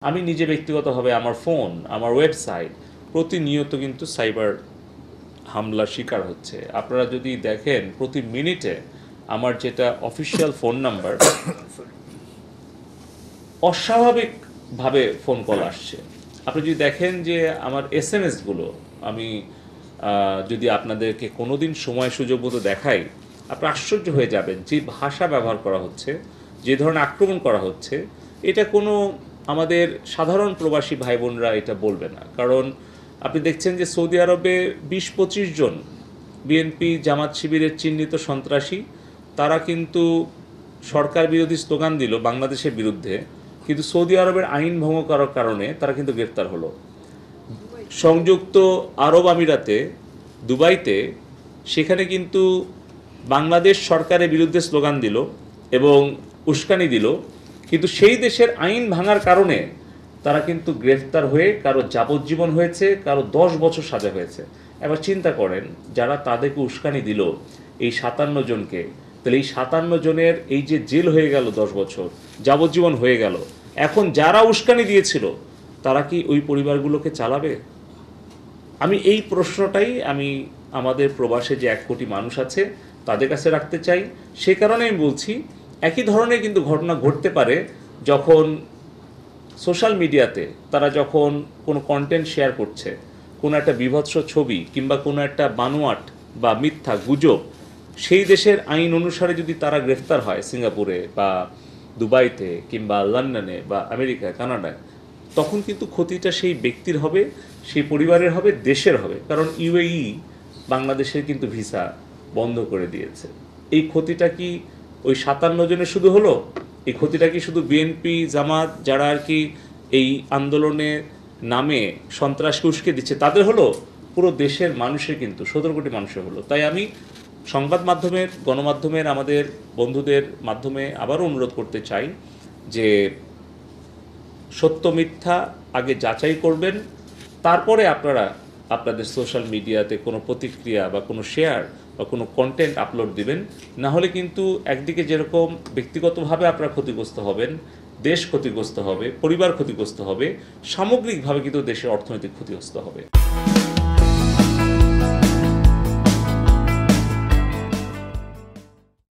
আমি নিজে ব্যক্তিগতভাবে আমার ফোন, আমার ওয়েবসাইট প্রতিনিয়ত কিন্তু সাইবার হামলার শিকার হচ্ছে। আপনারা যদি দেখেন প্রতি মিনিটে আমার যেটা অফিসিয়াল ফোন নাম্বার, অস্বাভাবিকভাবে ফোন কল আসছে। আপনি যদি দেখেন যে আমার এসএমএসগুলো, আমি যদি আপনাদেরকে কোনোদিন সময় সুযোগ মতো দেখাই, আপনি আশ্চর্য হয়ে যাবেন যে ভাষা ব্যবহার করা হচ্ছে, যে ধরনের আক্রমণ করা হচ্ছে। এটা কোনো আমাদের সাধারণ প্রবাসী ভাই বোনরা এটা বলবে না। কারণ আপনি দেখছেন যে সৌদি আরবে ২০-২৫ জন বিএনপি জামাত শিবিরের চিহ্নিত সন্ত্রাসী, তারা কিন্তু সরকার বিরোধী স্লোগান দিল বাংলাদেশের বিরুদ্ধে, কিন্তু সৌদি আরবের আইন ভঙ্গ করার কারণে তারা কিন্তু গ্রেপ্তার হলো। সংযুক্ত আরব আমিরাতে, দুবাইতে, সেখানে কিন্তু বাংলাদেশ সরকারের বিরুদ্ধে স্লোগান দিল এবং উস্কানি দিল, কিন্তু সেই দেশের আইন ভাঙার কারণে তারা কিন্তু গ্রেফতার হয়ে কারো যাবজ্জীবন হয়েছে, কারো 10 বছর সাজা হয়েছে। এবার চিন্তা করেন, যারা তাদেরকে উস্কানি দিল এই 57 জনকে, তাহলে এই 57 জনের এই যে জেল হয়ে গেল 10 বছর, যাবজ্জীবন হয়ে গেল, এখন যারা উস্কানি দিয়েছিল তারা কি ওই পরিবারগুলোকে চালাবে? আমি এই প্রশ্নটাই আমি আমাদের প্রবাসে যে 1 কোটি মানুষ আছে তাদের কাছে রাখতে চাই। সে কারণে আমি বলছি, একই ধরনের কিন্তু ঘটনা ঘটতে পারে যখন সোশ্যাল মিডিয়াতে তারা যখন কোনো কন্টেন্ট শেয়ার করছে, কোনো একটা বীভৎস ছবি কিংবা কোনো একটা বানোয়াট বা মিথ্যা গুজব, সেই দেশের আইন অনুসারে যদি তারা গ্রেফতার হয় সিঙ্গাপুরে বা দুবাইতে কিংবা লন্ডনে বা আমেরিকায়, কানাডায়, তখন কিন্তু ক্ষতিটা সেই ব্যক্তির হবে, সেই পরিবারের হবে, দেশের হবে। কারণ ইউএই বাংলাদেশের কিন্তু ভিসা বন্ধ করে দিয়েছে। এই ক্ষতিটা কি ওই 57 জনের শুধু হলো? এই ক্ষতিটা কি শুধু বিএনপি জামাত যারা আর কি এই আন্দোলনের নামে সন্ত্রাসকে উস্কে দিচ্ছে তাদের হলো? পুরো দেশের মানুষের কিন্তু 17 কোটি মানুষের হলো। তাই আমি সংবাদ মাধ্যমের, গণমাধ্যমের আমাদের বন্ধুদের মাধ্যমে আবারও অনুরোধ করতে চাই যে সত্য মিথ্যা আগে যাচাই করবেন, তারপরে আপনারা আপনাদের সোশ্যাল মিডিয়াতে কোনো প্রতিক্রিয়া বা কোনো শেয়ার বা কোনো কন্টেন্ট আপলোড দিবেন। না হলে কিন্তু একদিকে যেরকম ব্যক্তিগতভাবে আপনারা ক্ষতিগ্রস্ত হবেন, দেশ ক্ষতিগ্রস্ত হবে, পরিবার ক্ষতিগ্রস্ত হবে, সামগ্রিকভাবে কিন্তু দেশের অর্থনৈতিক ক্ষতিগ্রস্ত হবে।